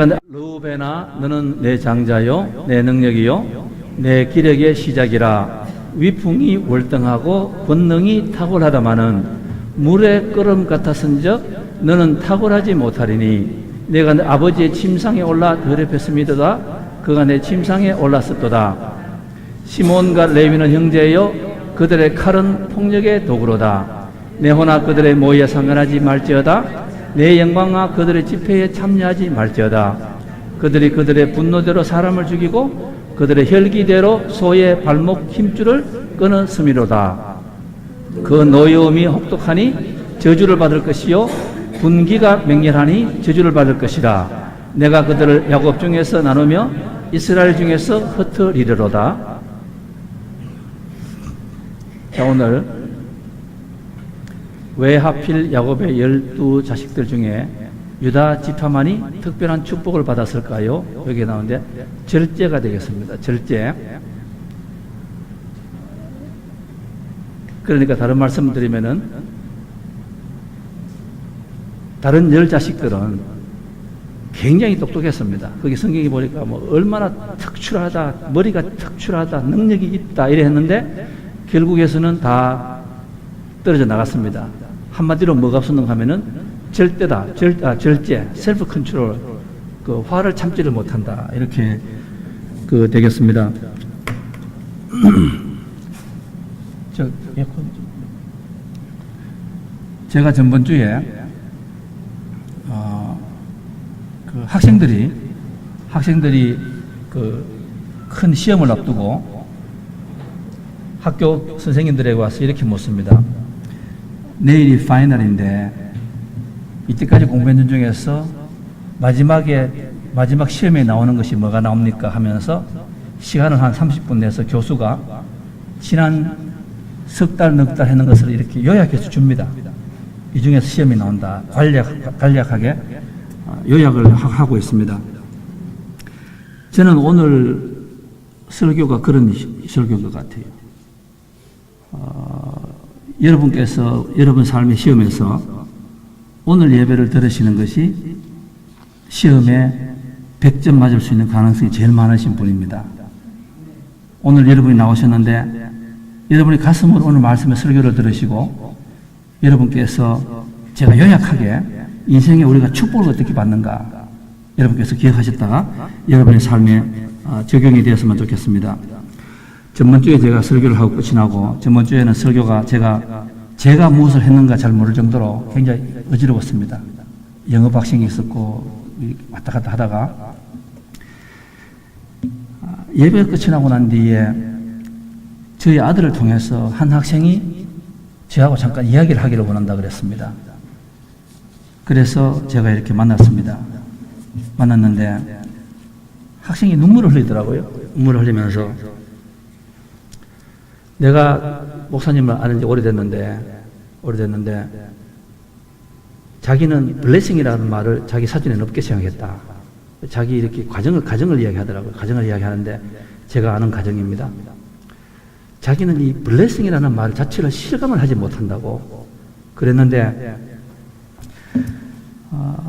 르우벤아 너는 내 장자요 내 능력이요 내 기력의 시작이라. 위풍이 월등하고 권능이 탁월하다마는 물의 끓음 같았은즉 너는 탁월하지 못하리니 내가 내 아버지의 침상에 올라 더럽혔음이도다. 그가 내 침상에 올랐었도다. 시몬과 레위는 형제여 그들의 칼은 폭력의 도구로다. 내 호나 그들의 모의에 상관하지 말지어다. 내 영광아 그들의 집회에 참여하지 말지어다. 그들이 그들의 분노대로 사람을 죽이고 그들의 혈기대로 소의 발목 힘줄을 끊었음이로다. 그 노여움이 혹독하니 저주를 받을 것이요 분기가 맹렬하니 저주를 받을 것이라. 내가 그들을 야곱 중에서 나누며 이스라엘 중에서 흩어리려로다. 자, 오늘 왜 하필 야곱의 12자식들 중에 유다 지파만이 특별한 축복을 받았을까요? 여기에 나오는데 절제가 되겠습니다. 절제. 그러니까 다른 말씀 드리면은 다른 10자식들은 굉장히 똑똑했습니다. 거기 성경에 보니까 뭐 얼마나 특출하다, 머리가 특출하다, 능력이 있다 이래 했는데 결국에서는 다 떨어져 나갔습니다. 한마디로 뭐가 없었는가 하면은 절대다, 절제, 셀프 컨트롤, 그 화를 참지를 못한다 이렇게 되겠습니다. 제가 전번 주에 학생들이 큰 시험을 앞두고 학교 선생님들에게 와서 이렇게 묻습니다. 내일이 파이널인데 이때까지 공부했는 중에서 마지막 시험에 나오는 것이 뭐가 나옵니까? 하면서 시간을 한 30분 내서 교수가 지난 석 달, 넉 달 했는 것을 이렇게 요약해서 줍니다. 이 중에서 시험이 나온다. 간략하게 요약을 하고 있습니다. 저는 오늘 설교가 그런 설교인 것 같아요. 여러분께서 여러분 삶의 시험에서 오늘 예배를 들으시는 것이 시험에 100점 맞을 수 있는 가능성이 제일 많으신 분입니다. 오늘 여러분이 나오셨는데 여러분이 가슴으로 오늘 말씀의 설교를 들으시고 여러분께서 제가 요약하게 인생에 우리가 축복을 어떻게 받는가 여러분께서 기억하셨다가 여러분의 삶에 적용이 되었으면 좋겠습니다. 전번주에 제가 설교를 하고 끝이 나고 전번주에는 설교가 제가 무엇을 했는가 잘 모를 정도로 굉장히 어지러웠습니다. 영업 학생이 있었고 왔다 갔다 하다가 예배가 끝이 나고 난 뒤에 저희 아들을 통해서 한 학생이 저하고 잠깐 이야기를 하기를 원한다 그랬습니다. 그래서 제가 이렇게 만났는데 학생이 눈물을 흘리더라고요. 눈물을 흘리면서 내가 목사님을 아는 지 오래됐는데 자기는 블레싱이라는 말을 자기 사전에 높게 생각했다. 자기 이렇게 가정을 이야기하더라고요. 가정을 이야기하는데 제가 아는 가정입니다. 자기는 이 블레싱이라는 말 자체를 실감을 하지 못한다고 그랬는데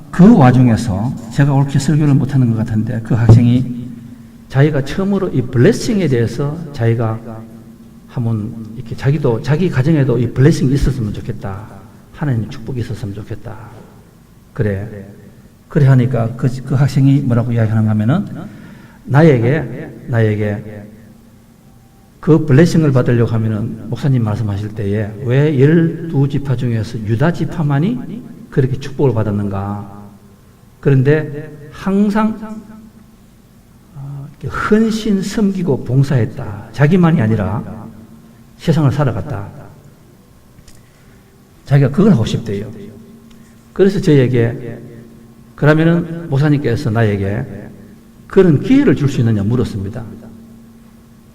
그 와중에서 제가 옳게 설교를 못하는 것 같은데 그 학생이 자기가 처음으로 이 블레싱에 대해서 자기가 한번 이렇게 자기 가정에도 이 블레싱이 있었으면 좋겠다. 하나님의 축복이 있었으면 좋겠다. 그래 하니까 그 학생이 뭐라고 이야기하는가 하면은 나에게 그 블레싱을 받으려고 하면은 목사님 말씀하실 때에 왜 12지파 중에서 유다 지파만이 그렇게 축복을 받았는가. 그런데 항상 헌신, 섬기고 봉사했다. 자기만이 아니라 세상을 살아갔다. 자기가 그걸 하고 싶대요. 그래서 저에게 그러면은 목사님께서 나에게 그런 기회를 줄 수 있느냐 물었습니다.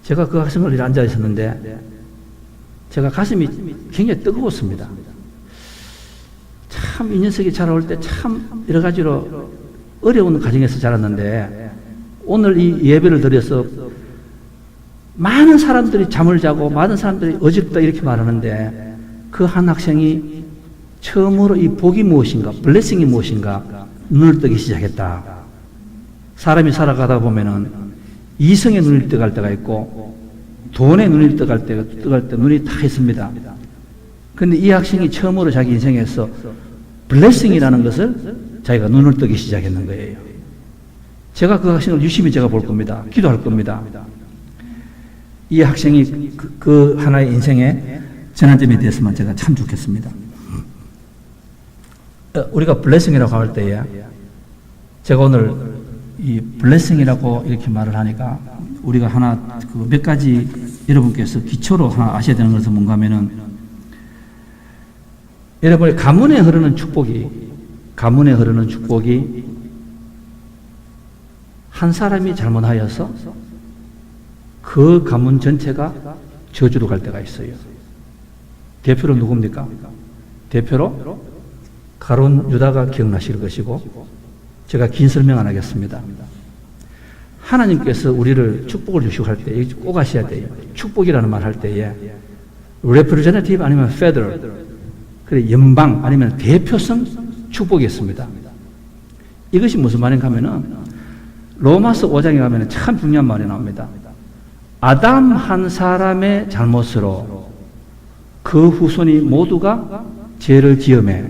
제가 그 학생을 이렇게 앉아 있었는데 제가 가슴이 굉장히 뜨거웠습니다. 참 이 녀석이 자라올 때 참 여러 가지로 어려운 가정에서 자랐는데 오늘 이 예배를 드려서 많은 사람들이 잠을 자고 많은 사람들이 어집다 이렇게 말하는데 그 한 학생이 처음으로 이 복이 무엇인가, 블레싱이 무엇인가 눈을 뜨기 시작했다. 사람이 살아가다 보면은 이성에 눈이 떠갈 때가 있고 돈에 눈이 떠갈 때 눈이 다 있습니다. 그런데 이 학생이 처음으로 자기 인생에서 블레싱이라는 것을 자기가 눈을 뜨기 시작했는 거예요. 제가 그 학생을 유심히 제가 볼 겁니다. 기도할 겁니다. 이 학생이 그 하나의 인생의 전환점이 됐으면 제가 참 좋겠습니다. 우리가 블레싱이라고 할 때에 제가 오늘 이 블레싱이라고 이렇게 말을 하니까 우리가 하나 그 몇 가지 여러분께서 기초로 하나 아셔야 되는 것은 뭔가 하면은 여러분의 가문에 흐르는 축복이 한 사람이 잘못하여서 그 가문 전체가 저주로 갈 때가 있어요. 대표로 누굽니까? 대표로 가룟 유다가 기억나실 것이고, 제가 긴 설명 안 하겠습니다. 하나님께서 우리를 축복을 주시고 할 때, 꼭 아셔야 돼요. 축복이라는 말 할 때에, representative 아니면 federal, 그래, 연방 아니면 대표성 축복이 있습니다. 이것이 무슨 말인가 하면은, 로마서 5장에 가면 참 중요한 말이 나옵니다. 아담 한 사람의 잘못으로 그 후손이 모두가 죄를 지음해.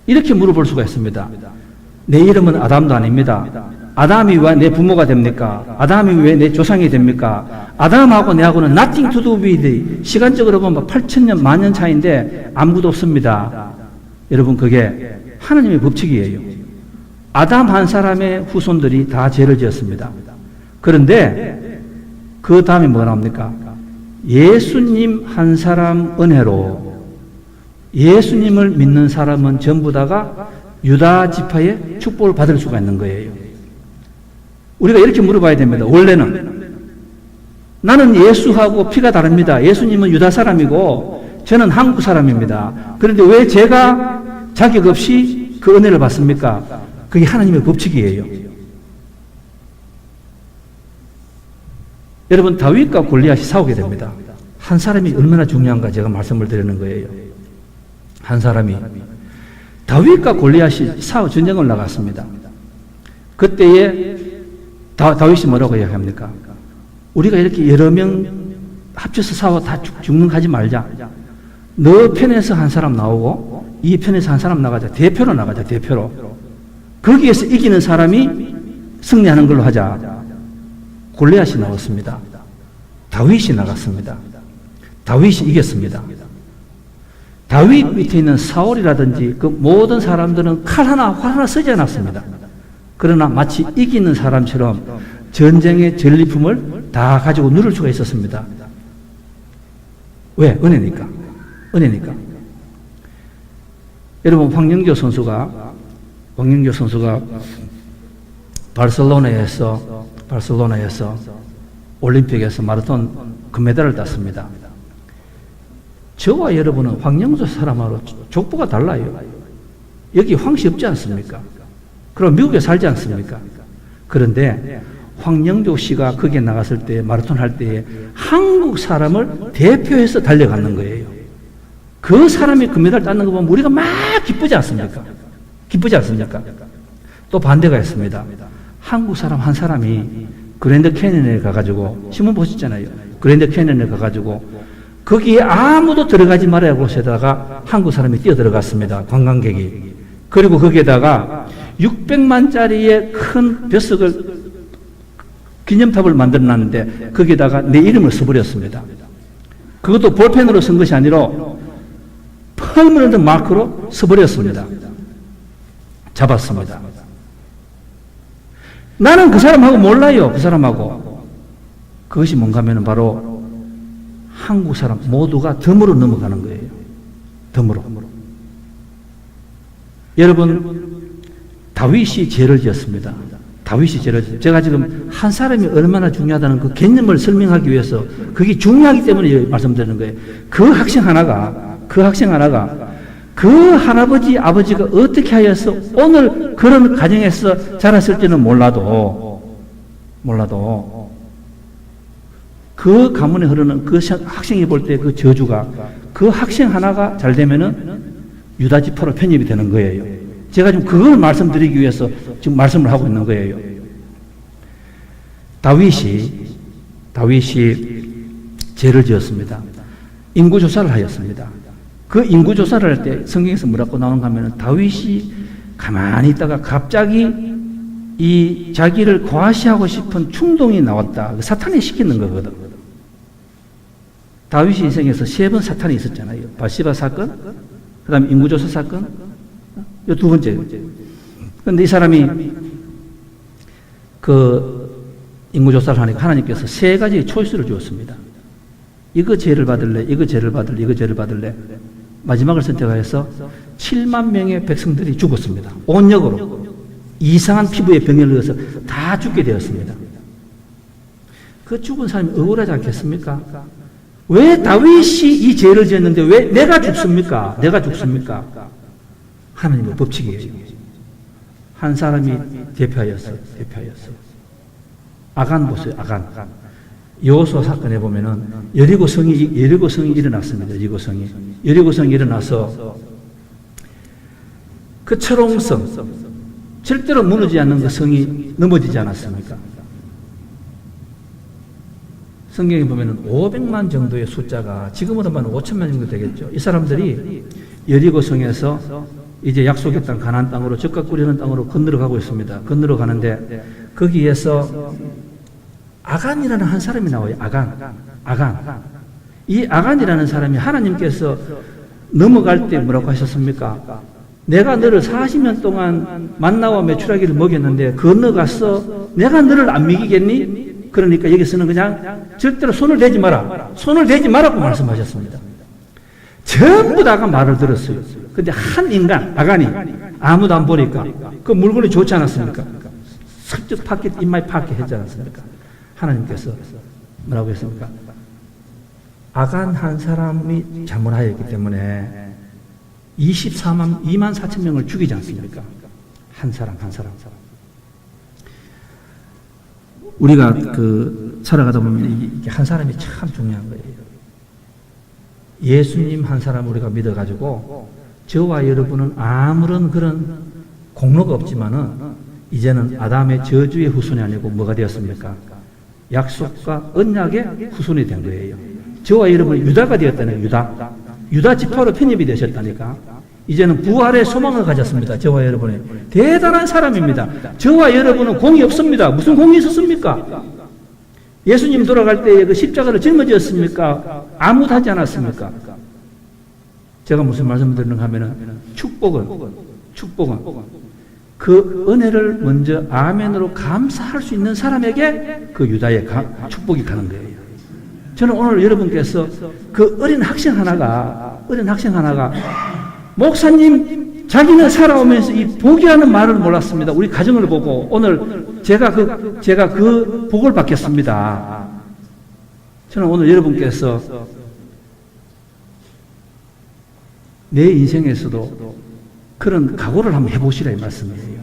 이렇게 물어볼 수가 있습니다. 내 이름은 아담도 아닙니다. 아담이 왜 내 부모가 됩니까? 아담이 왜 내 조상이 됩니까? 아담하고 내하고는 nothing to do with, 시간적으로 보면 8,000년, 만년 차이인데 아무것도 없습니다. 여러분, 그게 하나님의 법칙이에요. 아담 한 사람의 후손들이 다 죄를 지었습니다. 그런데 그 다음에 뭐가 나옵니까? 예수님 한 사람 은혜로 예수님을 믿는 사람은 전부 다가 유다 지파의 축복을 받을 수가 있는 거예요. 우리가 이렇게 물어봐야 됩니다. 원래는 나는 예수하고 피가 다릅니다. 예수님은 유다 사람이고 저는 한국 사람입니다. 그런데 왜 제가 자격 없이 그 은혜를 받습니까? 그게 하나님의 법칙이에요. 여러분, 다윗과 골리앗이 싸우게 됩니다. 한 사람이 얼마나 중요한가 제가 말씀을 드리는 거예요. 한 사람이 다윗과 골리앗이 전쟁을 나갔습니다. 그때에 다윗이 뭐라고 이야기합니까? 우리가 이렇게 여러 명 합쳐서 싸워 다 죽는 거 하지 말자. 너 편에서 한 사람 나오고 이 편에서 한 사람 나가자. 대표로 나가자. 대표로. 거기에서 이기는 사람이 승리하는 걸로 하자. 골리앗이 나왔습니다. 다윗이 나갔습니다. 다윗이 이겼습니다. 다윗 밑에 있는 사울이라든지 그 모든 사람들은 칼 하나, 활 하나 쓰지 않았습니다. 그러나 마치 이기는 사람처럼 전쟁의 전리품을 다 가지고 누릴 수가 있었습니다. 왜? 은혜니까. 은혜니까. 여러분, 황영조 선수가 바르셀로나에서 올림픽에서 마라톤 금메달을 땄습니다. 저와 여러분은 황영조 사람하고 족보가 달라요. 여기 황씨 없지 않습니까? 그럼 미국에 살지 않습니까? 그런데 황영조 씨가 거기에 나갔을 때, 마라톤 할 때에 한국 사람을 대표해서 달려가는 거예요. 그 사람이 금메달 따는 거 보면 우리가 막 기쁘지 않습니까? 기쁘지 않습니까? 또 반대가 있습니다. 한국 사람 한 사람이 그랜드 캐니언에 가가지고, 신문 보셨잖아요. 그랜드 캐니언에 가가지고, 거기에 아무도 들어가지 말아야 곳에다가 한국 사람이 뛰어 들어갔습니다. 관광객이. 그리고 거기에다가 600만짜리의 큰 벼슬을, 기념탑을 만들어 놨는데, 거기에다가 내 이름을 써버렸습니다. 그것도 볼펜으로 쓴 것이 아니라, 퍼머넌트 마크로 써버렸습니다. 잡았습니다. 나는 그 사람하고 몰라요. 그 사람하고. 그것이 뭔가 하면 바로 한국 사람 모두가 덤으로 넘어가는 거예요. 덤으로. 여러분, 다윗이 죄를 지었습니다. 다윗이 죄를 지었습니다. 제가 지금 한 사람이 얼마나 중요하다는 그 개념을 설명하기 위해서, 그게 중요하기 때문에 말씀드리는 거예요. 그 학생 하나가 그 할아버지, 아버지가 어떻게 하여서 오늘 그런 가정에서 자랐을지는 몰라도 그 가문에 흐르는 그 학생이 볼 때 그 저주가 그 학생 하나가 잘 되면은 유다 지파로 편입이 되는 거예요. 제가 지금 그걸 말씀드리기 위해서 지금 말씀을 하고 있는 거예요. 다윗이 죄를 지었습니다. 인구조사를 하였습니다. 그 인구조사를 할 때 성경에서 뭐라고 나오는가 하면 다윗이 가만히 있다가 갑자기 이 자기를 과시하고 싶은 충동이 나왔다. 사탄이 시키는 거거든. 다윗이 인생에서 3번 사탄이 있었잖아요. 바시바 사건, 그 다음에 인구조사 사건, 이 2번째. 그런데 이 사람이 그 인구조사를 하니까 하나님께서 3가지 초이스를 주었습니다. 이거 죄를 받을래, 이거 죄를 받을래, 이거 죄를 받을래. 마지막을 선택하여서 7만 명의 백성들이 죽었습니다. 온역으로. 이상한 피부에 병을 넣어서 다 죽게 되었습니다. 그 죽은 사람이 억울하지 않겠습니까? 왜 다윗이 이 죄를 지었는데 왜 내가 죽습니까? 내가 죽습니까? 하나님의 법칙이에요. 한 사람이 대표하였어요. 아간 보세요. 아간. 여호수아 사건에 보면은 여리고성이 일어났습니다. 여리고성이 일어나서 그 철옹성, 절대로 무너지지 않는 그 성이 넘어지지 않았습니까? 성경에 보면은 500만 정도의 숫자가 지금으로 말하면 5천만 정도 되겠죠. 이 사람들이 여리고성에서 이제 약속의 땅 가나안 땅으로 젖과 꿀이는 땅으로 건너가고 있습니다. 건너가는데 거기에서 아간이라는 한 사람이 나와요. 아간. 이 아간이라는 사람이 하나님께서 넘어갈 때 뭐라고 하셨습니까? 내가 너를 40년 동안 만나와 메추라기를 먹였는데 건너가서 내가 너를 안 먹이겠니? 그러니까 여기서는 그냥 절대로 손을 대지 마라. 손을 대지 마라고 말씀하셨습니다. 전부 다가 말을 들었어요. 근데 한 인간, 아간이 아무도 안 보니까 그 물건이 좋지 않았습니까? 슬쩍 입마에 파게 했지 않았습니까? 하나님께서 뭐라고 했습니까? 아간 한 사람이 잘못하였기 때문에 2만 4천 명을 죽이지 않습니까? 한 사람. 우리가 살아가다 보면 이게 한 사람이 참 중요한 거예요. 예수님 한 사람 우리가 믿어가지고 저와 여러분은 아무런 그런 공로가 없지만은 이제는 아담의 저주의 후손이 아니고 뭐가 되었습니까? 약속과 언약의 후손이 된 거예요. 저와 여러분은 유다가 되었다는 유다 지파로 편입이 되셨다니까. 이제는 부활의 소망을 가졌습니다. 저와 여러분의 대단한 사람입니다. 저와 여러분은 공이 없습니다. 무슨 공이 있었습니까? 예수님 돌아갈 때 그 십자가를 짊어졌습니까? 아무도 하지 않았습니까? 제가 무슨 말씀을 드리는가 하면은 축복은 그 은혜를 먼저 아멘으로 감사할 수 있는 사람에게 그 유다의 축복이 가는 거예요. 저는 오늘 여러분께서 그 어린 학생 하나가 목사님 자기는 살아오면서 이 복이라는 말을 몰랐습니다. 우리 가정을 보고 오늘 제가 그 복을 받겠습니다. 저는 오늘 여러분께서 내 인생에서도 그런 각오를 한번 해보시라 이 말씀이에요.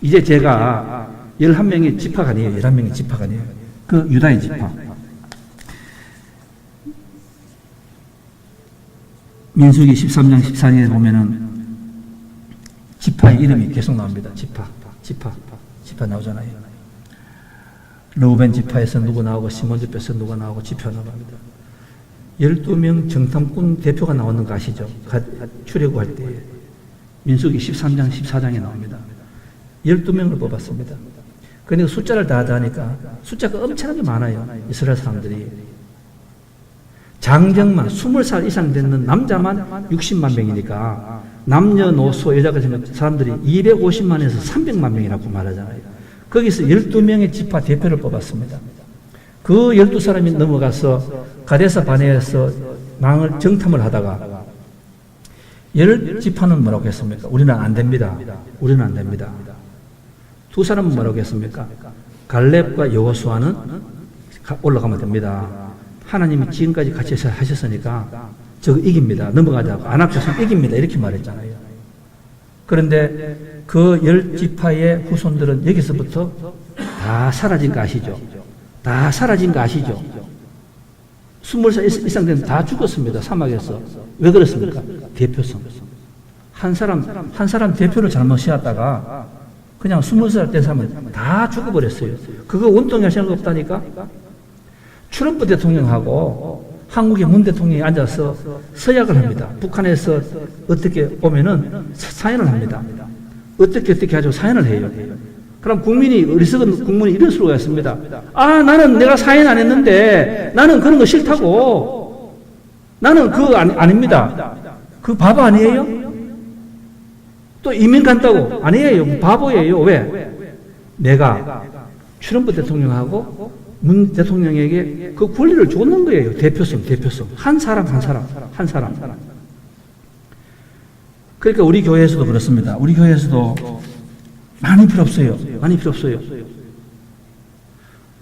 이제 제가 11명의 지파가 아니에요. 11명의 지파가 아니에요. 그 유다의 지파. 민수기 13장 14절에 보면은 지파의 이름이 계속 나옵니다. 지파 나오잖아요. 르우벤 지파에서 누구 나오고 시몬 지파에서 누가 나오고 지파 나옵니다. 12명 정탐꾼 대표가 나오는 거 아시죠? 출애굽할 때 민수기 13장 14장에 나옵니다. 12명을 뽑았습니다. 그런데 숫자를 다 하니까 숫자가 엄청나게 많아요. 이스라엘 사람들이. 장정만 20살 이상 되는 남자만 60만 명이니까 남녀노소 여자가 사람들이 250만에서 300만 명이라고 말하잖아요. 거기서 12명의 지파 대표를 뽑았습니다. 그 12사람이 넘어가서 가데사 바네에서 망을 정탐을 하다가 10지파는 뭐라고 했습니까? 우리는 안 됩니다. 두 사람은 뭐라고 했습니까? 갈렙과 여호수아는 올라가면 됩니다. 하나님이 지금까지 같이 하셨으니까 저거 이깁니다. 넘어가자고. 안 합쳐서 이깁니다. 이렇게 말했잖아요. 그런데 그 10지파의 후손들은 여기서부터 다 사라진 거 아시죠? 20살 이상 되면 다 죽었습니다. 사막에서. 왜 그렇습니까? 대표성. 한 사람 대표를 잘못 세웠다가 그냥 20살 된 사람은 다 죽어버렸어요. 그거 원통이 할 생각 없다니까? 트럼프 대통령하고 한국의 문 대통령이 앉아서 서약을 합니다. 북한에서 어떻게 오면은 사연을 합니다. 어떻게 가지고 사연을 해요. 그럼 어리석은 국민이 이럴 수가 있습니다. 아, 나는 내가 사연 안 했는데 나는 그런 거 싫다고. 나는 그거 아닙니다. 그 바보 아니에요? 또 이민 간다고 아니에요. 바보예요. 왜? 내가 트럼프 대통령하고 문 대통령에게 그 권리를 줬는 거예요. 대표성. 한 사람. 그러니까 우리 교회에서도 그렇습니다. 우리 교회에서도 많이 필요 없어요.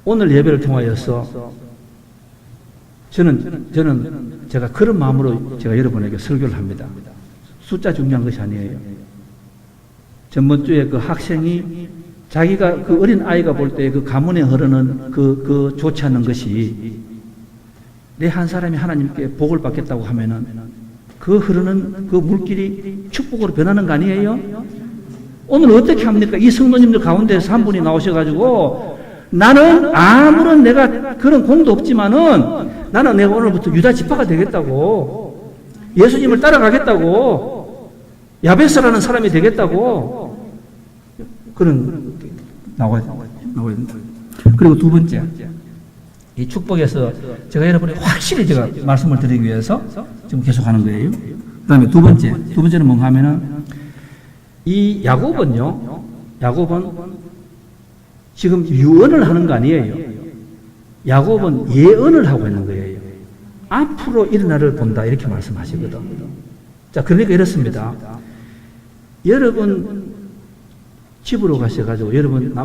오늘 예배를 통하여서 저는 제가 그런 마음으로 제가 여러분에게 설교를 합니다. 숫자 중요한 것이 아니에요. 전번 주에 그 학생이 자기가 그 어린 아이가 볼 때 그 가문에 흐르는 그 좋지 않은 것이 내 한 사람이 하나님께 복을 받겠다고 하면은 그 흐르는 그 물길이 축복으로 변하는 거 아니에요? 오늘 어떻게 합니까? 이 성도님들 가운데서 한 분이 나오셔가지고 나는 아무런 내가 그런 공도 없지만은 나는 내가 오늘부터 유다 지파가 되겠다고, 예수님을 따라가겠다고, 야베스라는 사람이 되겠다고 그런 나와야 된다. 그리고 두 번째, 이 축복에서 제가 여러분이 확실히 제가 말씀을 드리기 위해서 지금 계속하는 거예요. 그 다음에 두 번째는 뭔가 하면은 이 야곱은 지금 유언을 하는 거 아니에요. 야곱은 예언을 하고 있는 거예요. 앞으로 일어나를 본다 이렇게 말씀하시거든. 자, 그러니까 이렇습니다. 여러분 집으로 가셔가지고 여러분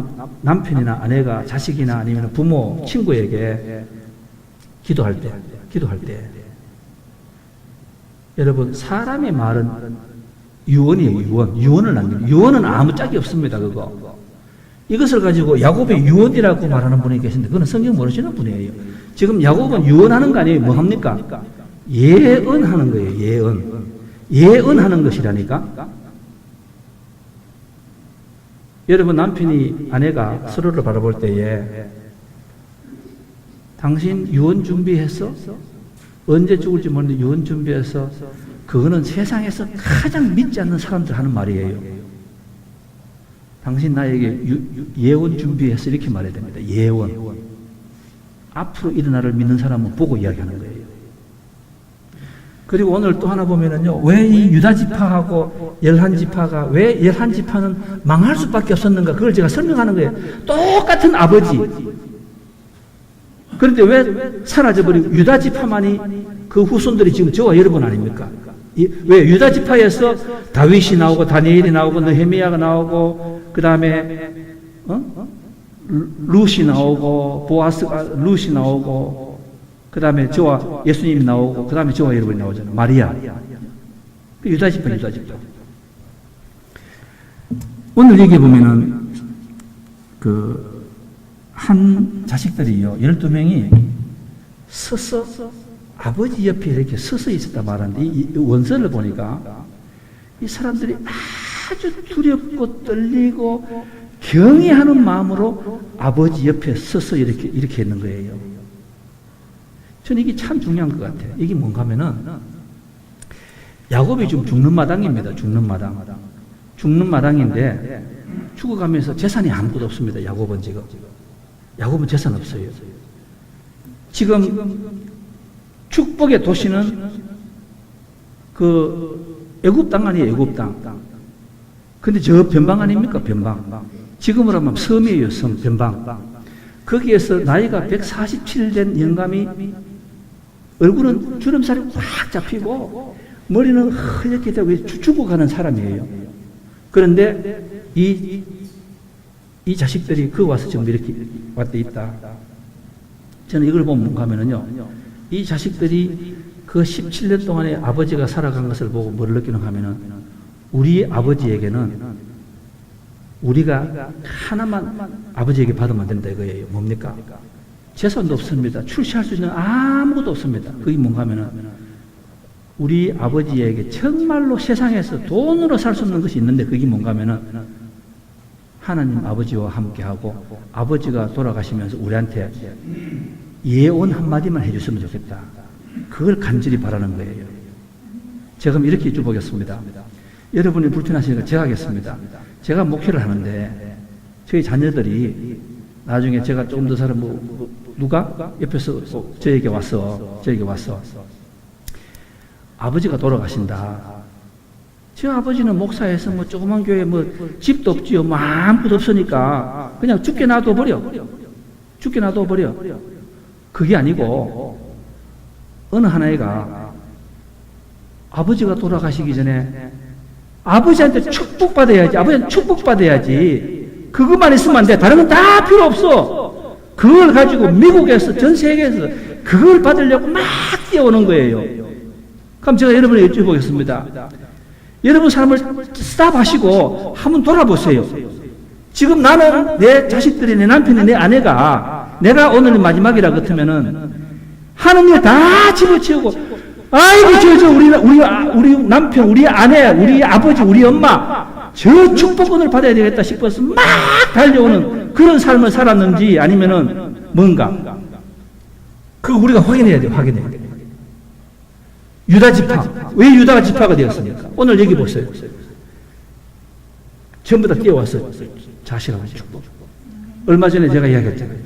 남편이나 아내가 자식이나 아니면 부모, 친구에게 기도할 때 여러분 사람의 말은 유언이에요. 유언을 남깁니다. 유언은 아무 짝이 없습니다. 그거 이것을 가지고 야곱의 유언이라고 말하는 분이 계신데 그건 성경 모르시는 분이에요. 지금 야곱은 유언하는 거 아니에요. 뭐 합니까? 예언하는 거예요. 예언하는 것이라니까. 여러분 남편이 아내가 서로를 바라볼 때에 당신 유언 준비했어? 언제 죽을지 모르는데 유언 준비해서 그거는 세상에서 가장 믿지 않는 사람들 하는 말이에요. 당신 나에게 예언 준비해서 이렇게 말해야 됩니다. 예언. 앞으로 일어나를 믿는 사람은 보고 이야기하는 거예요. 그리고 오늘 또 하나 보면은요, 왜 이 유다 지파하고 열한 지파가 왜 열한 지파는 망할 수밖에 없었는가? 그걸 제가 설명하는 거예요. 똑같은 아버지. 그런데 왜 사라져버리고 유다 지파만이 그 후손들이 지금 저와 여러분 아닙니까? 왜 유다 지파에서 다윗이 나오고 다니엘이 나오고 느헤미야가 나오고 그 다음에 룻이 나오고 보아스가 룻이 나오고 그 다음에 저와 예수님이 나오고 그 다음에 저와 여러분이 나오잖아요. 마리아. 유다 지파. 오늘 얘기해 보면은 한 자식들이요 12명이 서서 아버지 옆에 이렇게 서서 있었다 말하는데 이 원서를 보니까 이 사람들이 아주 두렵고 떨리고 경외하는 마음으로 아버지 옆에 서서 이렇게 있는 거예요. 저는 이게 참 중요한 것 같아요. 이게 뭔가 하면은 야곱이 지금 죽는 마당입니다. 죽는 마당인데 죽어가면서 재산이 아무것도 없습니다. 야곱은 재산 없어요. 지금 축복의 도시는 그 애굽 땅 아니에요. 애굽 땅. 근데 저 변방 아닙니까? 변방. 지금으로 하면 섬이에요. 섬, 변방. 거기에서 나이가 147 된 영감이 얼굴은 주름살이 확 잡히고 머리는 허옇게 되고 죽어가는 사람이에요. 그런데 이 자식들이 그 와서 지금 이렇게 왔다 있다. 저는 이걸 보면 뭔가 하면은요, 이 자식들이 그 17년 동안에 아버지가 살아간 것을 보고 뭐를 느끼는가 하면은 우리 아버지에게는 우리가 하나만 아버지에게 받으면 된다 이거예요. 뭡니까? 재산도 없습니다. 출시할 수 있는 아무것도 없습니다. 그게 뭔가 하면은 우리 아버지에게 정말로 세상에서 돈으로 살 수 없는 것이 있는데 그게 뭔가 하면은 하나님 아버지와 함께하고 아버지가 돌아가시면서 우리한테 예언 한마디만 해줬으면 좋겠다. 그걸 간절히 바라는 거예요. 제가 그럼 이렇게 여쭤보겠습니다. 여러분이 불편하시니까 제가 하겠습니다. 제가 목회를 하는데 저희 자녀들이 나중에 제가 조금 더 살아 누가 옆에서 저에게 왔어. 아버지가 돌아가신다. 저 아버지는 목사에서 조그만 교회 집도 없지요. 아무것도 없으니까 그냥 죽게 놔둬버려. 그게 아니고 어느 하나이가 아버지가 돌아가시기 전에 아버지한테 축복받아야지. 그것만 있으면 안 돼. 다른 건 다 필요 없어. 그걸 가지고 미국에서 전 세계에서 그걸 받으려고 막 뛰어오는 거예요. 그럼 제가 여러분에게 여쭤보겠습니다. 여러분 삶을 스탑하시고 한번 돌아보세요. 지금 나는 내 자식들이, 내 남편이, 내 아내가 내가 오늘 마지막이라 같으면은 하는 일 다 집어치우고 아이고 우리 남편, 우리 아내, 우리 아버지, 우리 엄마 저 축복권을 받아야 되겠다 싶어서 막 달려오는 그런 삶을 살았는지 아니면은 뭔가 그거 우리가 확인해야 돼요. 유다 지파. 왜 유다가 지파가 되었습니까? 오늘 여기 보세요. 전부 다 뛰어왔어요. 자식하고 축복. 얼마 전에 제가 이야기했잖아요.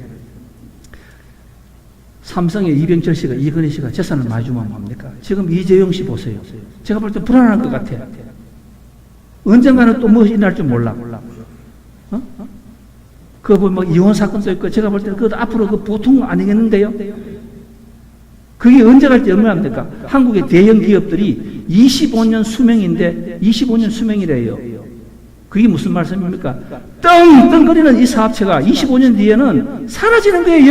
삼성의 이병철 씨가, 이건희 씨가 재산을 많이 주면 뭡니까? 지금 이재용 씨 보세요. 제가 볼 때 불안할 것 같아요. 언젠가는 또 무엇이 일어날 줄 몰라. 그거 보면 이혼 사건도 있고, 제가 볼 때는 그것도 앞으로 그 보통 아니겠는데요? 그게 언제 갈지 얼마입니까? 한국의 대형 기업들이 25년 수명인데 25년 수명이래요. 그게 무슨 말씀입니까? 떵떵거리는 이 사업체가 25년 뒤에는 사라지는 거예요,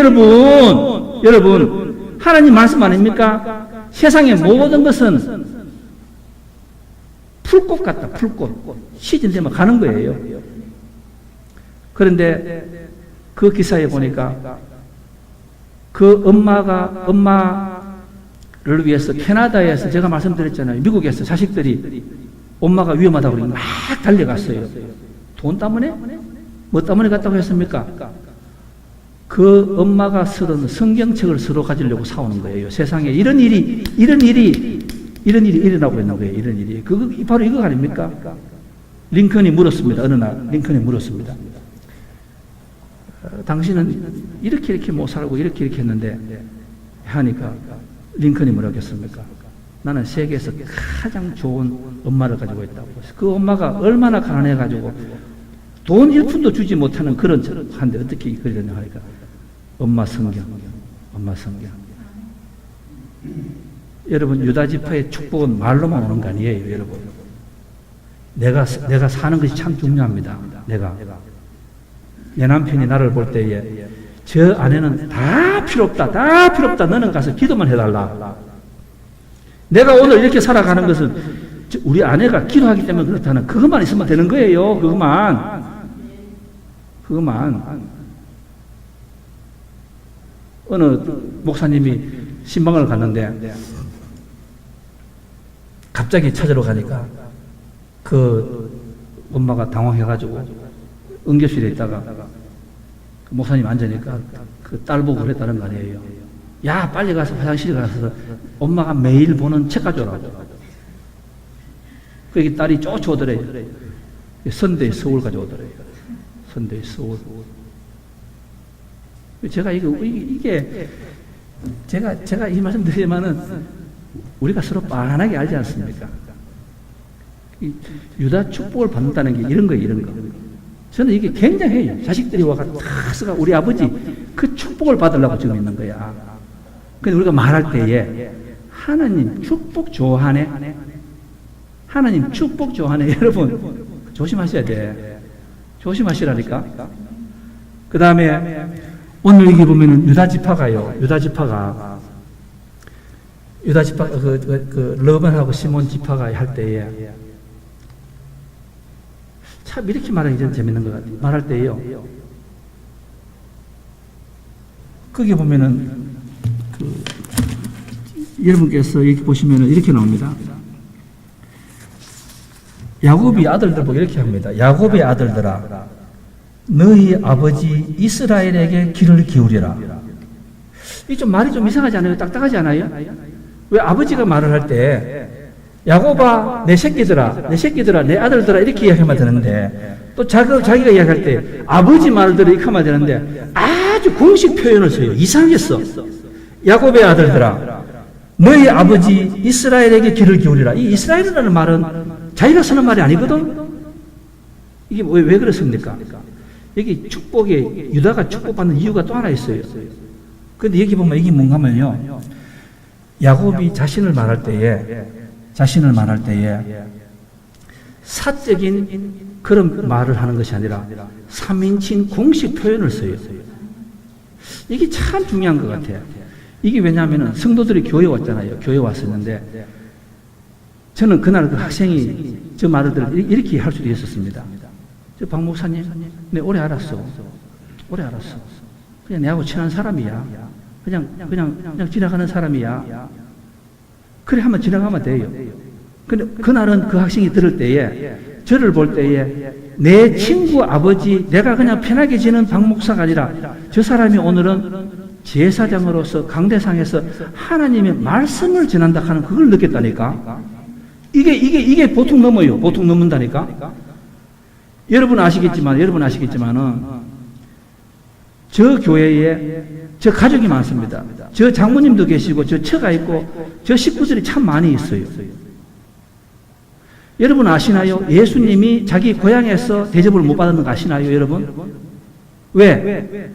여러분. 하나님 말씀 아닙니까? 세상의 모든 것은 풀꽃 같다, 풀꽃. 시즌 되면 가는 거예요. 그런데 그 기사에 보니까 그 엄마를 위해서 캐나다에서 제가 말씀드렸잖아요. 미국에서 자식들이 엄마가 위험하다고 그러니 막 달려갔어요. 돈 때문에? 뭐 때문에 갔다고 했습니까? 그 엄마가 쓰던 성경책을 서로 가지려고 싸우는 거예요. 세상에 이런 일이 일어나고 있는 거예요. 이런 일이. 그거 바로 이거 아닙니까? 링컨이 물었습니다. 어느 날 링컨이 물었습니다. 당신은 이렇게 못 살고 이렇게 했는데 하니까 링컨이 뭐라고 했습니까? 나는 세계에서 가장 좋은 엄마를 가지고 있다고. 그 엄마가 얼마나 가난해가지고 돈 1푼도 주지 못하는 그런 한데 어떻게 그러냐 하니까 엄마 성경. 여러분 유다 지파의 축복은 말로만 오는 거 아니에요, 여러분. 내가 사는 것이 참 중요합니다. 내 남편이 나를 볼 때에 저 아내는 다 필요 없다. 너는 가서 기도만 해달라. 내가 오늘 이렇게 살아가는 것은 우리 아내가 기도하기 때문에 그렇다는 그것만 있으면 되는 거예요. 그것만. 어느 목사님이 신방을 갔는데 갑자기 찾으러 가니까 그 엄마가 당황해가지고 응급실에 있다가 목사님 앉으니까 그 딸 보고 그랬다는 거 아니에요. 야, 빨리 가서 화장실에 가서 엄마가 매일 보는 책 가져오라고. 그게 딸이 쫓아오더래요. 선대의 서울 가져오더래요. 선대의 서울. 제가 이게 제가 이 말씀 드리지만은 우리가 서로 빤하게 알지 않습니까? 유다 축복을 받는다는 게 이런 거예요. 저는 이게 굉장해요. 자식들이 와가 탁 우리 아버지 그 축복을 받으려고 지금 있는 거야. 근데 우리가 말할 때에 하나님 축복 좋아하네. 여러분 조심하셔야 돼. 조심하시라니까. 그 다음에 오늘 여기 보면은 유다 지파가 그 러반하고 시몬 지파가 할 때에 참 이렇게 말하기 전 재밌는 것 같아요. 말할 때에요. 거기 보면은 여러분께서 이렇게 보시면 이렇게 나옵니다. 야곱이 아들들 보고 이렇게 합니다. 야곱의 아들들아, 너희 아버지 이스라엘에게 귀를 기울여라. 이 좀 말이 좀 이상하지 않아요? 딱딱하지 않아요? 왜 아버지가 말을 할 때 야곱아, 내 새끼들아, 내 아들들아 이렇게 이야기하면 되는데 또 자기가 이야기할 때 아버지 말을 들어 이렇게 하면 되는데 아주 공식 표현을 써요. 이상했어. 야곱의 아들들아, 너희 아버지 이스라엘에게 귀를 기울이라. 이 이스라엘이라는 말은 자기가 쓰는 말이 아니거든. 이게 왜 그렇습니까? 여기 축복에 유다가 축복받는 이유가 또 하나 있어요. 그런데 여기 보면 이게 뭔가 하면요, 야곱이 자신을 말할 때에 사적인 그런 말을 하는 것이 아니라 3인칭 공식 표현을 써요. 이게 참 중요한 것 같아요. 이게 왜냐하면 성도들이 교회 왔잖아요. 교회 왔었는데 저는 그날 그 학생이 저 말을 들을 이렇게 할 수도 있었습니다. 저 박 목사님, 내 오래 알았어. 그냥 내하고 친한 사람이야. 그냥 지나가는 사람이야. 그래 하면 지나가면 돼요. 근데 그날은 그 학생이 들을 때에, 저를 볼 때에 내 친구 아버지, 내가 그냥 편하게 지는 박 목사가 아니라 저 사람이 오늘은 제사장으로서 강대상에서 하나님의 말씀을 전한다 하는 그걸 느꼈다니까. 이게 보통 넘어요. 보통 넘는다니까. 여러분 아시겠지만은 저 교회에 저 가족이 많습니다. 저 장모님도 계시고 저 처가 있고 저 식구들이 참 많이 있어요. 여러분 아시나요? 예수님이 자기 고향에서 대접을 못 받았는 거 아시나요, 여러분? 왜?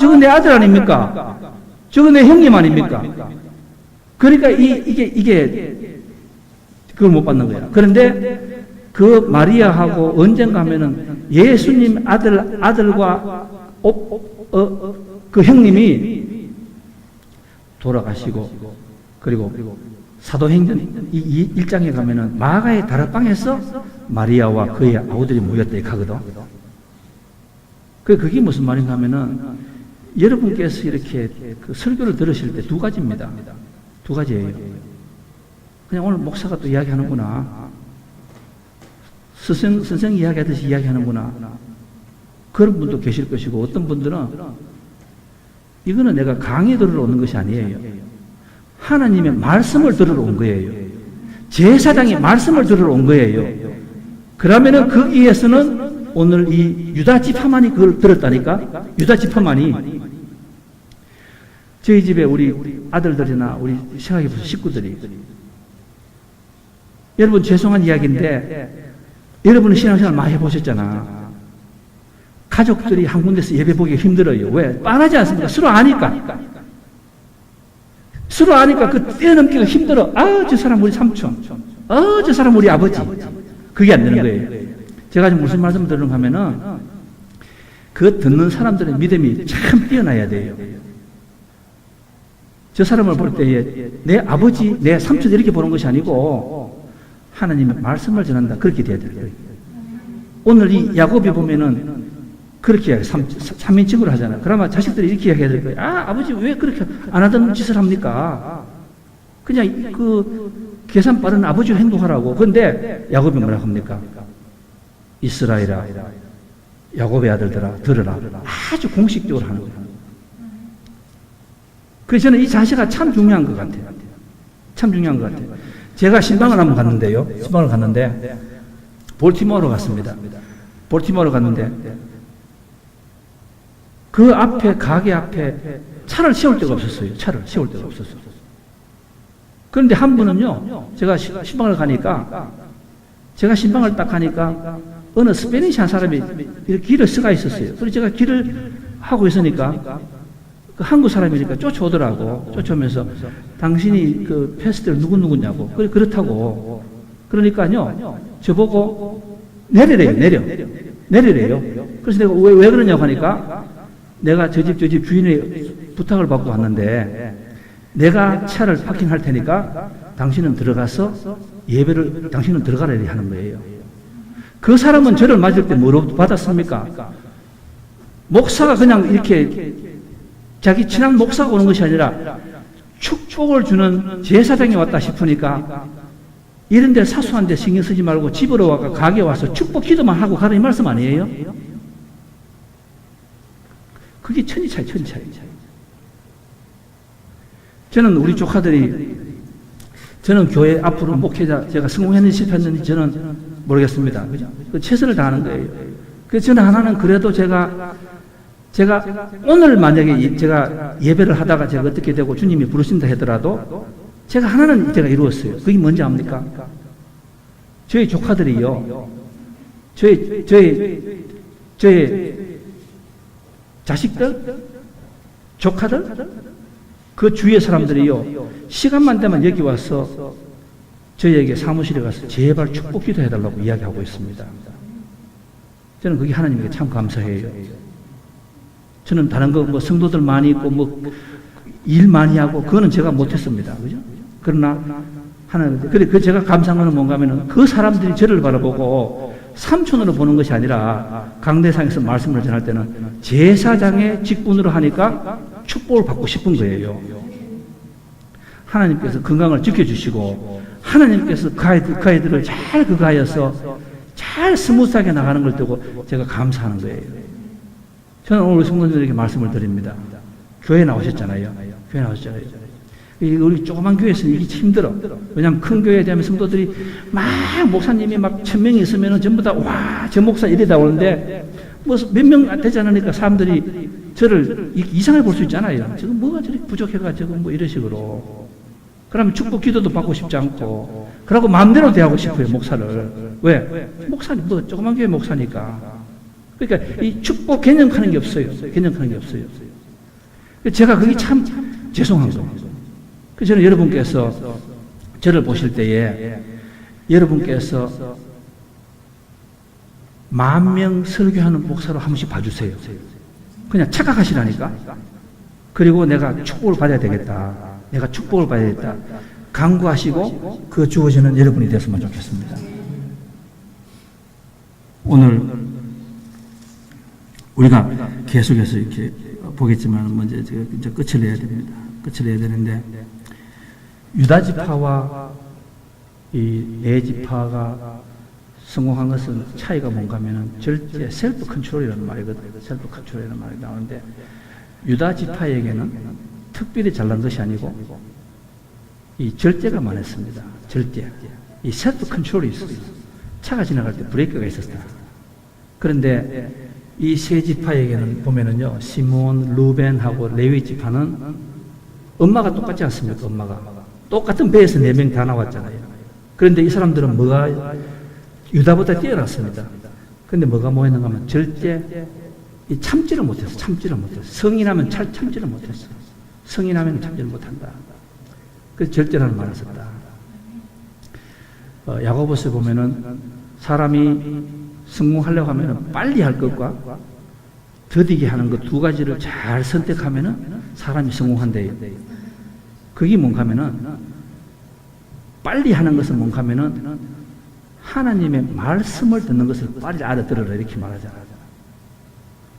저건 내 아들 아닙니까? 저건 내 형님 아닙니까? 그러니까 이게 그걸 못 받는 거야. 그런데 그 마리아하고 언젠가 하면은 예수님 아들과 그 형님이 돌아가시고, 그리고 사도행전 이 1장에 가면은 마가의 다락방에서 마리아와 그의 아우들이 모였다 이렇게 하거든. 그게 무슨 말인가 하면은 여러분께서 이렇게 그 설교를 들으실 때 두 가지입니다. 두 가지예요. 그냥 오늘 목사가 또 이야기하는구나. 선생 이야기하듯이 이야기하는구나. 그런 분도 계실 것이고, 어떤 분들은 이거는 내가 강의 들으러 오는 것이 아니에요. 하나님의 말씀을 들으러 온 거예요. 제사장의 말씀을 들으러 온 거예요. 그러면은 거기에서는 오늘 이 유다 지파만이 그걸 들었다니까. 유다 지파만이. 저희 집에 우리 아들들이나 우리 생각해보세요. 식구들이. 여러분 죄송한 이야기인데 여러분은 신앙생활 많이 해보셨잖아. 가족들이 한 군데서 예배 보기 힘들어요. 왜? 빤하지 않습니까? 서로 아니까 그 뛰어넘기가 힘들어. 저 사람 우리 삼촌. 저 사람 우리 아버지. 그게 안 되는 거예요. 제가 지금 무슨 말씀 드리는가 하면은 그 듣는 사람들의 믿음이 참 뛰어나야 돼요. 저 사람을 볼 때에 내 아버지, 내 삼촌 이렇게 보는 것이 아니고 하나님의 말씀을 전한다. 그렇게 돼야 돼요. 오늘 이 야곱이 보면은 그렇게 이야기, 3인칭으로 하잖아요. 그러면 자식들이 이렇게 이야기해야 될 거예요. 아버지 왜 그렇게 안 하던 짓을 합니까? 그냥 그 계산 빠른 아버지로 행동하라고. 그런데 야곱이 뭐라고 합니까? 이스라엘아, 야곱의 아들들아, 들으라. 아주 공식적으로 하는 거예요. 그래서 저는 이 자세가 참 중요한 것 같아요. 참 중요한 것 같아요. 제가 신방을 한번 갔는데요. 신방을 갔는데 볼티모어로 갔습니다. 볼티모어로 갔는데 그 앞에, 가게 앞에 차를 세울 데가 없었어요. 차를 세울 데가 없었어요. 그런데 한 분은요, 제가 신방을 가니까, 제가 신방을 딱 가니까, 어느 스페니시 한 사람이 이렇게 길을 서가 있었어요. 그래서 제가 길을 하고 있으니까, 그 한국 사람이니까 쫓아오더라고. 쫓아오면서, 당신이 그 패스트를 누구냐고. 그렇다고. 그러니까요, 저보고, 내리래요. 그래서 내가 왜 그러냐고 하니까, 내가 저 집 주인의 부탁을 받고 왔는데 내가 차를 파킹할 테니까 당신은 들어가서 예배를 당신은 들어가라 하는 거예요. 그 사람은 저를 맞을 때 뭐로 받았습니까? 목사가 그냥 이렇게 자기 친한 목사가 오는 것이 아니라 축복을 주는 제사장이 왔다 싶으니까 이런 데 사소한 데 신경 쓰지 말고 집으로 와서 가게 와서 축복 기도만 하고 가라 이 말씀 아니에요? 그게 천지 차이. 저는 우리 조카들이 저는 교회 앞으로 목회자 제가 성공했는지 실패했는지 저는 모르겠습니다. 그죠? 최선을 다하는 거예요. 그래서 저는 하나는 그래도 제가 오늘 만약에 제가 예배를 하다가 제가 어떻게 되고 주님이 부르신다 하더라도 제가 하나는 제가 이루었어요. 그게 뭔지 압니까? 저희 조카들이요. 저희 자식들, 조카들, 그 주위의 사람들이요. 시간만 되면 여기 와서 저희에게 사무실에 가서 제발 축복 기도해달라고 이야기하고 있습니다. 저는 그게 하나님께 참 감사해요. 저는 다른 거 뭐 성도들 많이 있고 뭐 일 많이 하고 그거는 제가 못했습니다. 그죠? 그러나 하나님 그 제가 감사한 거는 뭔가 하면은 그 사람들이 저를 바라보고 삼촌으로 보는 것이 아니라 강대상에서 말씀을 전할 때는 제사장의 직분으로 하니까 축복을 받고 싶은 거예요. 하나님께서 건강을 지켜주시고 하나님께서 그 아이들을 잘 그가하여서 잘 스무스하게 나가는 걸 두고 제가 감사하는 거예요. 저는 오늘 성도님들에게 말씀을 드립니다. 교회 나오셨잖아요. 우리 조그만 교회에서는 이게 힘들어. 왜냐하면 큰 교회에 대한 성도들이 막 목사님이 막 1000명이 있으면 전부 다 와, 저 목사 이래다 오는데 뭐 몇 명 되지 않으니까 사람들이 저를 이상하게 볼 수 있잖아요. 지금 뭐가 저렇게 부족해가지고 뭐 이런 식으로. 그러면 축복 기도도 받고 싶지 않고 그러고 마음대로 대하고 싶어요, 목사를. 왜? 목사님, 뭐 조그만 교회 목사니까. 그러니까 이 축복 개념하는 게 없어요. 개념하는 게 없어요. 제가 그게 참 죄송한 거예요. 그래서 저는 여러분께서 저를 보실 때에 여러분께서 10,000명 설교하는 목사로 한 번씩 봐주세요. 그냥 착각하시라니까. 그리고 내가 축복을 받아야 되겠다. 내가 축복을 받아야겠다. 강구하시고 그 주어지는 여러분이 됐으면 좋겠습니다. 오늘 우리가 계속해서 이렇게 보겠지만 먼저 이제 끝을 내야 됩니다. 끝을 내야 되는데 유다 지파와 이 네 지파가 성공한 것은 차이가 뭔가 하면은 절제 셀프 컨트롤이라는 말이거든요. 셀프 컨트롤이라는 말이 나오는데 유다 지파에게는 특별히 잘난 것이 아니고 이 절제가 많았습니다. 절제. 이 셀프 컨트롤이 있었어요. 차가 지나갈 때 브레이크가 있었다. 그런데 이 세 지파에게는 보면은요, 시몬, 루벤하고 레위 지파는 엄마가 똑같지 않습니까? 엄마가 똑같은 배에서 4명 다 나왔잖아요. 그런데 이 사람들은 뭐가 유다보다 뛰어났습니다. 그런데 뭐가 뭐였는가 하면 절제, 이 참지를 못했어. 성인하면 참지를 못했어. 성인하면 참지를 못한다. 그래서 절제라는 말을 썼다. 야고보서에 보면은 사람이 성공하려고 하면은 빨리 할 것과 더디게 하는 것 두 가지를 잘 선택하면은 사람이 성공한대요. 그게 뭔가 하면은 빨리 하는 것은 뭔가 하면은 하나님의 말씀을 듣는 것을 빨리 알아들어라 이렇게 말하잖아.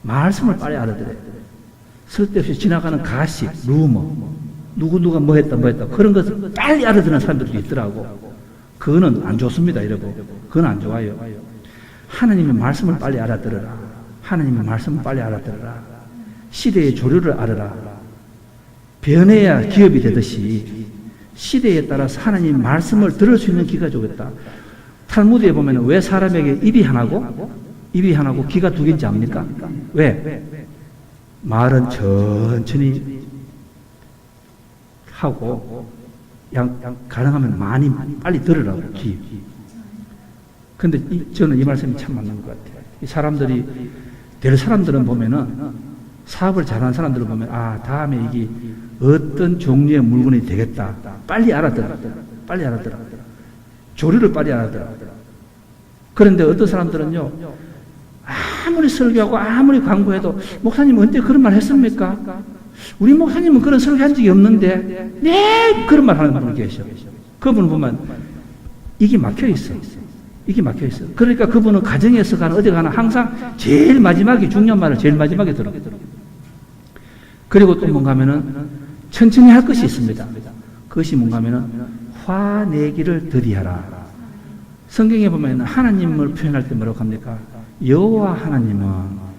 말씀을 빨리 알아들어야 돼. 쓸데없이 지나가는 가십, 루머, 누구누가 뭐 했다 그런 것을 빨리 알아듣는 사람들도 있더라고. 그거는 안 좋습니다, 여러분. 그건 안 좋아요. 하나님의 말씀을 빨리 알아들어라. 하나님의 말씀을 빨리 알아들어라. 시대의 조류를 알아라. 변해야 기업이 되듯이 시대에 따라서 하나님의 말씀을 들을 수 있는 귀가 좋겠다. 탈무드에 보면 왜 사람에게 입이 하나고 귀가 2개인지 압니까? 왜? 말은 천천히 하고 가능하면 많이 빨리 들으라고 귀. 근데 저는 이 말씀이 참 맞는 것 같아요. 이 사람들이 될 사람들은 보면은 사업을 잘하는 사람들을 보면 다음에 이게 어떤 종류의 물건이 되겠다. 빨리 알아들어. 조류를 빨리 알아들어. 그런데 어떤 사람들은요, 아무리 설교하고 아무리 광고해도 목사님은 언제 그런 말 했습니까? 우리 목사님은 그런 설교한 적이 없는데 네 그런 말 하는 분이 계셔. 그분을 보면 이게 막혀 있어. 그러니까 그분은 가정에서 가나 어디 가나 항상 제일 마지막에 중요한 말을 제일 마지막에 들어. 그리고 또 뭔가 하면은 천천히 할 것이 있습니다. 그것이 뭔가 하면은 화내기를 더디하라. 성경에 보면 하나님을 표현할 때 뭐라고 합니까? 여호와 하나님은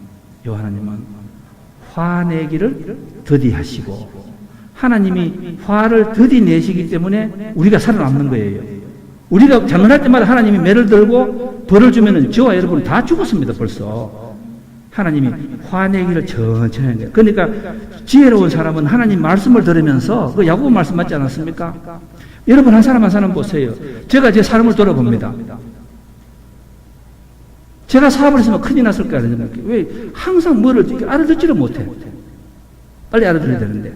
화내기를 더디하시고, 하나님이 화를 더디 내시기 때문에 우리가 살아남는 거예요. 우리가 잘못할 때마다 하나님이 매를 들고 벌을 주면은 저와 여러분 다 죽었습니다, 벌써. 하나님이 화내기를 천천히 하는 거예요. 그러니까 지혜로운 사람은 하나님 말씀을 들으면서, 그 야고보 말씀 맞지 않았습니까? 여러분 한 사람 한 사람 보세요. 제가 제 삶을 돌아봅니다. 제가 사업을 했으면 큰일 났을 거야. 왜 항상 뭐를 알아듣지를 못해. 빨리 알아들어야 되는데.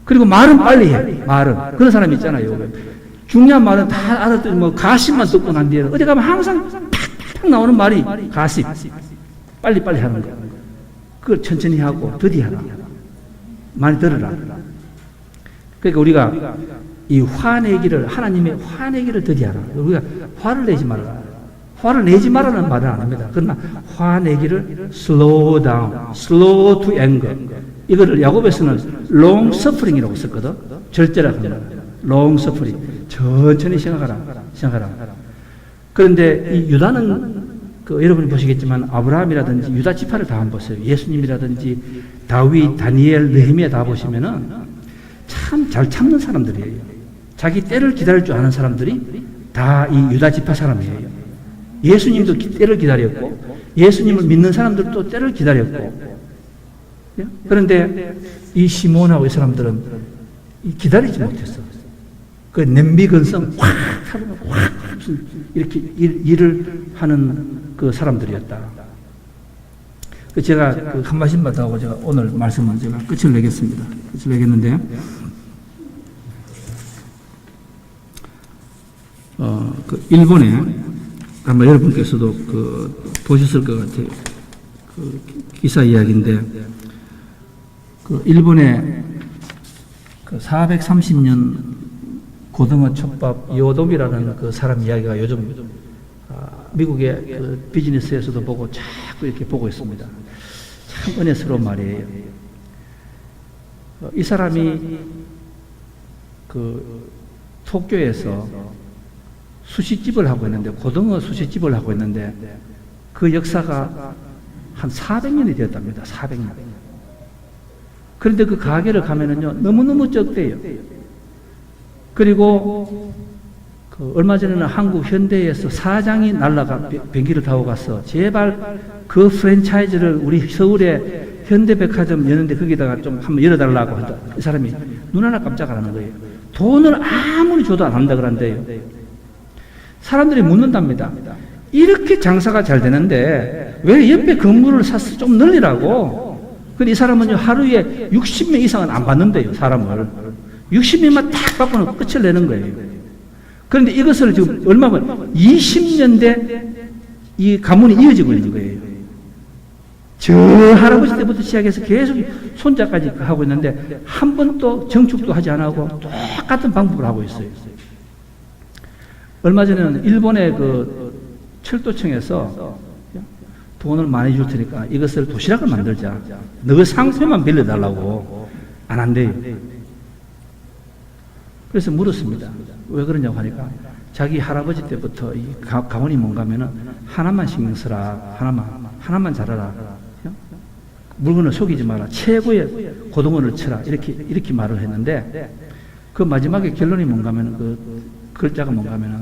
그리고 말은 빨리 해. 말은. 그런 사람이 있잖아요. 중요한 말은 다 알아듣지, 뭐 가십만 듣고 난 뒤에 어디 가면 항상 팍팍 나오는 말이 가십. 빨리빨리 하는 거. 그걸 천천히 하고 더디하라. 많이 들으라. 그러니까 우리가 이 화내기를, 하나님의 화내기를 더디하라. 우리가 화를 내지 말라. 화를 내지 말라는 말은 안 합니다. 그러나 화내기를 slow down, slow to anger. 이거를 야고보에서는 long suffering이라고 썼거든. 절제라고 합니다. long suffering. 천천히 생각하라. 그런데 이 유다는 여러분이 보시겠지만 아브라함이라든지 유다 지파를 다 한번 보세요. 예수님이라든지 다윗, 다니엘, 느헤미야 다 보시면은 참 잘 참는 사람들이에요. 자기 때를 기다릴 줄 아는 사람들이 다 이 유다 지파 사람이에요. 예수님도 때를 기다렸고, 예수님을 믿는 사람들도 때를 기다렸고. 그런데 이 시몬하고 이 사람들은 기다리지 못했어. 그 냄비 근성 확 이렇게 일을 하는 그 사람들이었다. 제가 한 말씀만 더 하고 제가 오늘 말씀은 제가 끝을 내겠습니다. 끝을 내겠는데, 일본에 아마 여러분께서도 보셨을 것 같아요. 기사 이야기인데, 일본의 430년 고등어 첩밥 요돔이라는 그 사람 이야기가 요즘 미국의 비즈니스에서도 보고 자꾸 이렇게 보고 있습니다. 참 은혜스러운 말이에요. 이 사람이 도쿄에서 수시집을 하고 있는데, 고등어 수시집을 하고 있는데, 그 역사가 한 400년이 되었답니다. 400년. 그런데 그 가게를 가면은요, 너무너무 적대요. 그리고 얼마 전에는 한국 현대에서 사장이 날라가 비행기를 타고 가서 제발 그 프랜차이즈를 우리 서울에 현대백화점 여는데 거기다가 좀 한번 열어달라고 하다. 이 사람이 눈 하나 깜짝 안 하는 거예요. 돈을 아무리 줘도 안 한다 그런데요. 사람들이 묻는답니다. 이렇게 장사가 잘 되는데 왜 옆에 건물을 사서 좀 늘리라고. 근데 이 사람은 하루에 60명 이상은 안 받는데요, 사람을. 60명만 딱 받고는 끝을 내는 거예요. 그런데 이것을 지금 얼마면 20년대 이 가문이 이어지고 있는 거예요. 저 할아버지 때부터 시작해서 계속 손자까지 하고 있는데 한 번도 정축도 하지 않고 똑같은 방법을 하고 있어요. 얼마 전에는 일본의 철도청에서 돈을 많이 줄 테니까 이것을 도시락을 만들자. 너 상표만 빌려달라고. 안 한대요. 그래서 물었습니다. 왜 그러냐고 하니까 자기 할아버지 때부터 이 가문이 뭔가 하면은 하나만 신경 쓰라. 하나만 잘하라. 물건을 속이지 마라. 최고의 고등어를 쳐라. 이렇게 말을 했는데, 그 마지막에 결론이 뭔가 하면은 글자가 뭔가 하면은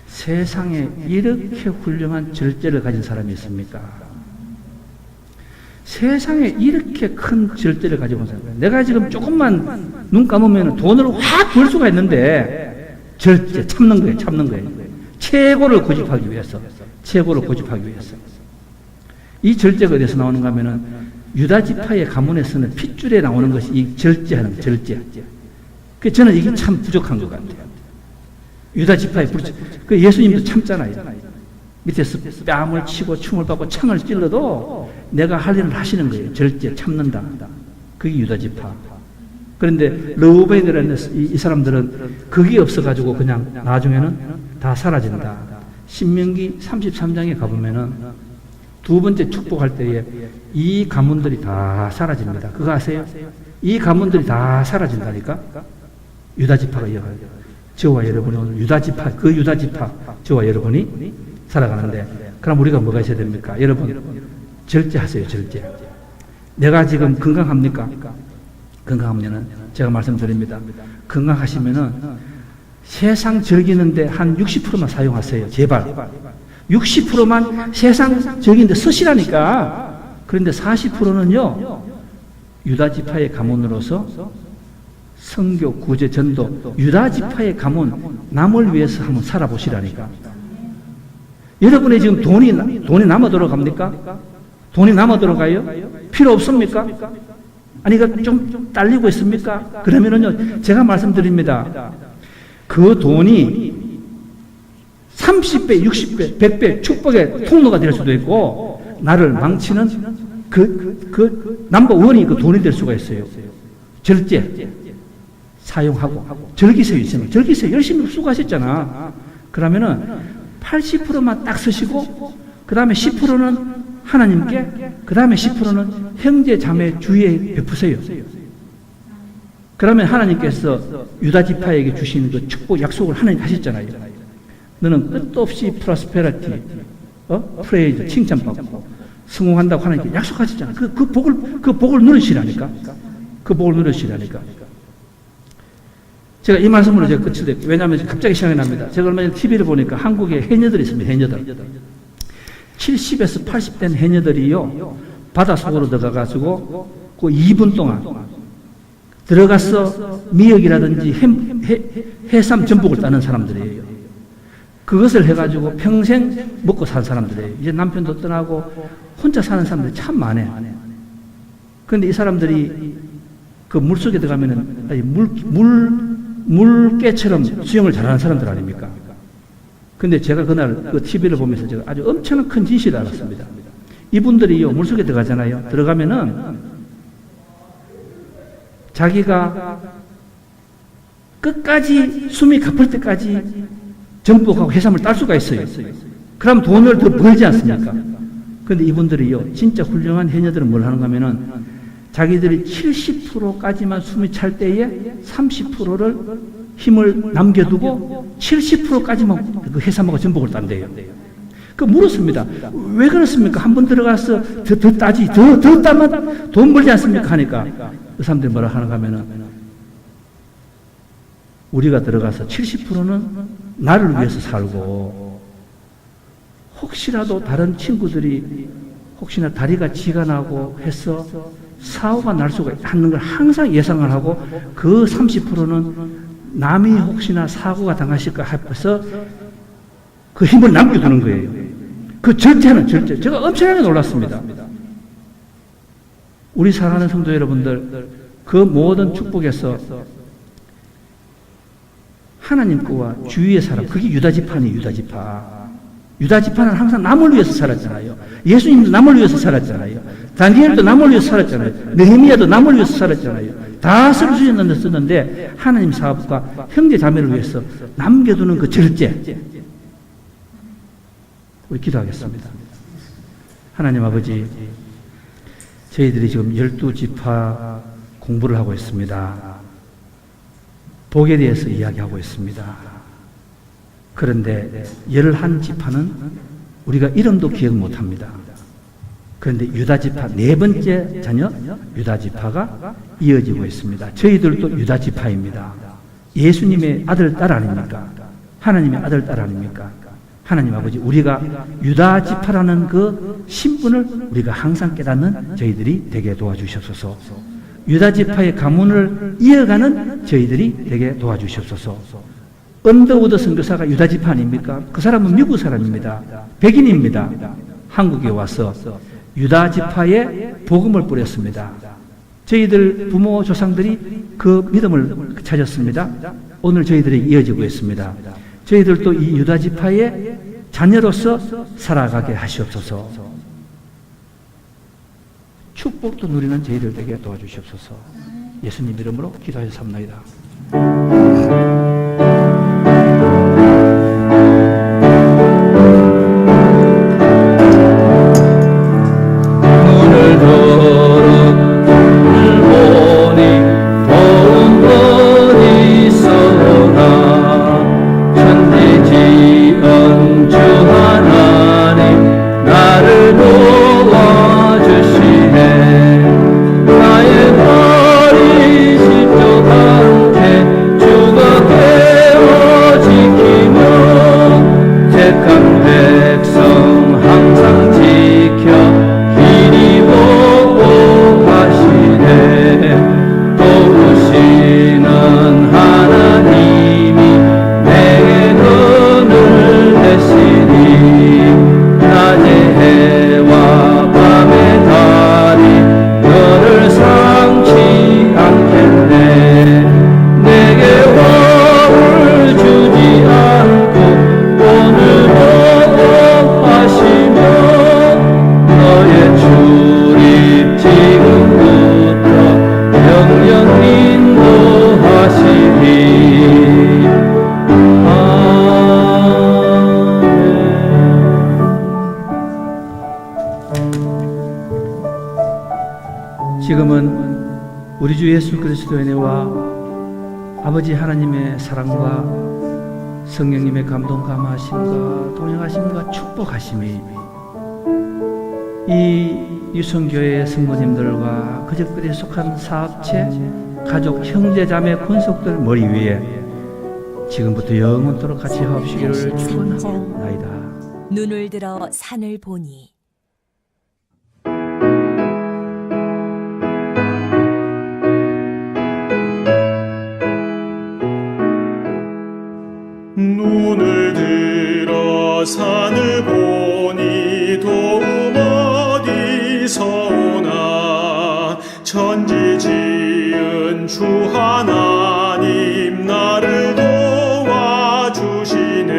세상에 이렇게 훌륭한 절제를 가진 사람이 있습니까? 세상에 이렇게 큰 절제를 가지고 온 사람. 내가 지금 조금만 눈 감으면 돈을 확 벌 수가 있는데, 절제, 참는 거예요. 최고를 고집하기 위해서. 이 절제가 어디서 나오는가 하면은, 유다 지파의 가문에서는 핏줄에 나오는 것이 이 절제하는 거예요, 절제. 그래서 저는 이게 참 부족한 것 같아요. 유다 지파의 예수님도 참잖아요. 밑에서 뺨을 치고 춤을 받고 창을 찔러도 내가 할 일을 하시는 거예요. 절제, 참는다. 그게 유다 지파. 그런데 르우벤이라는 이 사람들은 그게 없어가지고 그냥 나중에는 다 사라진다. 신명기 33장에 가보면은 두 번째 축복할 때에 이 가문들이 다 사라집니다. 그거 아세요? 이 가문들이 다 사라진다니까. 유다지파가 이어가요. 저와 여러분이 오늘 유다지파, 그 유다지파, 저와 여러분이 살아가는데, 그럼 우리가 뭐가 있어야 됩니까? 여러분, 절제하세요, 절제. 내가 지금 건강합니까? 건강하면은, 제가 말씀드립니다. 건강하시면은, 세상 즐기는데 한 60%만 사용하세요, 제발. 60%만 세상 즐기는데 쓰시라니까. 그런데 40%는요, 유다지파의 가문으로서 선교, 구제, 전도, 유다지파의 가문, 남을 위해서 한번 살아보시라니까. 여러분의 지금 돈이 남아 돌아갑니까? 돈이 남아 돌아가요? 필요 없습니까? 아니, 이거 좀 딸리고 있습니까? 그러면은요, 제가 말씀드립니다. 그 돈이 30배, 60배, 100배 축복의 통로가 될 수도 있고, 나를 망치는 넘버 원이 그 돈이 될 수가 있어요. 절제. 사용하고. 즐기세요, 있으면. 즐기세요. 열심히 수고하셨잖아. 그러면은 80%만 딱 쓰시고, 그 다음에 10%는 하나님께, 그 다음에 10%는 형제, 자매 주위에 베푸세요. 그러면 하나님께서 유다지파에게 주시는 그 축복 약속을 하나님 하셨잖아요. 너는 끝도 없이 프로스페리티, 프레이즈, 칭찬받고, 성공한다고 하나님께 약속하셨잖아요. 그 복을 누리시라니까. 그 복을 누리시라니까. 제가 이 말씀으로 제가 끝을 냈고, 왜냐하면 갑자기 생각이 납니다. 제가 얼마 전에 TV를 보니까 한국에 해녀들이 있습니다. 해녀들. 70에서 80 된 해녀들이요, 바닷속으로 들어가가지고, 그 2분 동안 들어가서 미역이라든지 해삼 전복을 따는 사람들이에요. 그것을 해가지고 평생 먹고 산 사람들이에요. 이제 남편도 떠나고 혼자 사는 사람들이 참 많아요. 그런데 이 사람들이 그 물속에 들어가면은 물개처럼 수영을 잘하는 사람들 아닙니까? 근데 제가 그날 그 TV를 보면서 제가 아주 엄청난 큰 진실을 알았습니다. 이분들이요, 물속에 들어가잖아요. 들어가면은 자기가 끝까지 숨이 가쁠 때까지 전복하고 해삼을 딸 수가 있어요. 그럼 돈을 더 벌지 않습니까? 그런데 이분들이요, 진짜 훌륭한 해녀들은 뭘 하는가 하면은 자기들이 70%까지만 숨이 찰 때에 30%를 힘을 남겨두고 70%까지만 그 해삼하고 전복을 딴대요. 그 물었습니다. 왜 그렇습니까? 한 번 들어가서 더 따지, 더 따면 돈 벌지 않습니까? 하니까 그 사람들이 뭐라 하는가 하면은 우리가 들어가서 70%는 나를 위해서 살고, 혹시라도 다른 친구들이 혹시나 다리가 지가 나고 해서 사고가 날 수가 있는 걸 항상 예상을 하고, 그 30%는 남이 혹시나 사고가 당하실까 해서 그 힘을 남겨두는 거예요. 그 절제는 절제. 제가 엄청나게 놀랐습니다. 우리 사랑하는 성도 여러분들, 그 모든 축복에서 하나님 거와 주위의 사람, 그게 유다지파니 유다지파. 유다지파는 항상 남을 위해서 살았잖아요. 예수님도 남을 위해서 살았잖아요. 다니엘도 남을 위해서 살았잖아요. 느헤미야도 남을 위해서 살았잖아요. 다 쓰는데 하나님 사업과 형제 자매를 위해서 남겨두는 그 절제. 우리 기도하겠습니다. 하나님 아버지, 저희들이 지금 12지파 공부를 하고 있습니다. 복에 대해서 이야기하고 있습니다. 그런데 11지파는 우리가 이름도 기억 못합니다. 그런데 유다지파, 네 번째 자녀 유다지파가 이어지고 있습니다. 저희들도 유다지파입니다. 예수님의 아들, 딸 아닙니까? 하나님의 아들, 딸 아닙니까? 하나님 아버지, 우리가 유다지파라는 그 신분을 우리가 항상 깨닫는 저희들이 되게 도와주시옵소서. 유다지파의 가문을 이어가는 저희들이 되게 도와주시옵소서. 언더우드 선교사가 유다지파 아닙니까? 그 사람은 미국 사람입니다. 백인입니다. 한국에 와서 유다지파의 복음을 뿌렸습니다. 저희들 부모 조상들이 그 믿음을 찾았습니다. 오늘 저희들이 이어지고 있습니다. 저희들도 이 유다지파의 자녀로서 살아가게 하시옵소서. 축복도 누리는 저희들 되게 도와주시옵소서. 예수님 이름으로 기도하여 삼나이다. 문을 열어 문을 보니 지금은 우리 주 예수 그리스도의 은혜와 아버지 하나님의 사랑과 성령님의 감동 감화하심과 동행하심과 축복하심이 이 유성교회의 성도님들과 그저들에 속한 사업체, 가족, 형제, 자매, 권속들 머리 위에 지금부터 영원토록 같이 하옵시기를 축원하옵나이다. 눈을 들어 산을 보니 눈을 들어 산을 보니 도움 어디서 오나 천지 지은 주 하나님 나를 도와주시네.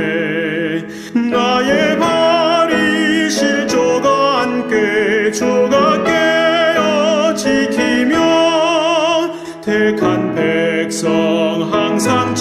나의 발이 실족 않게 주가 깨어 지키며 택한 백성 항상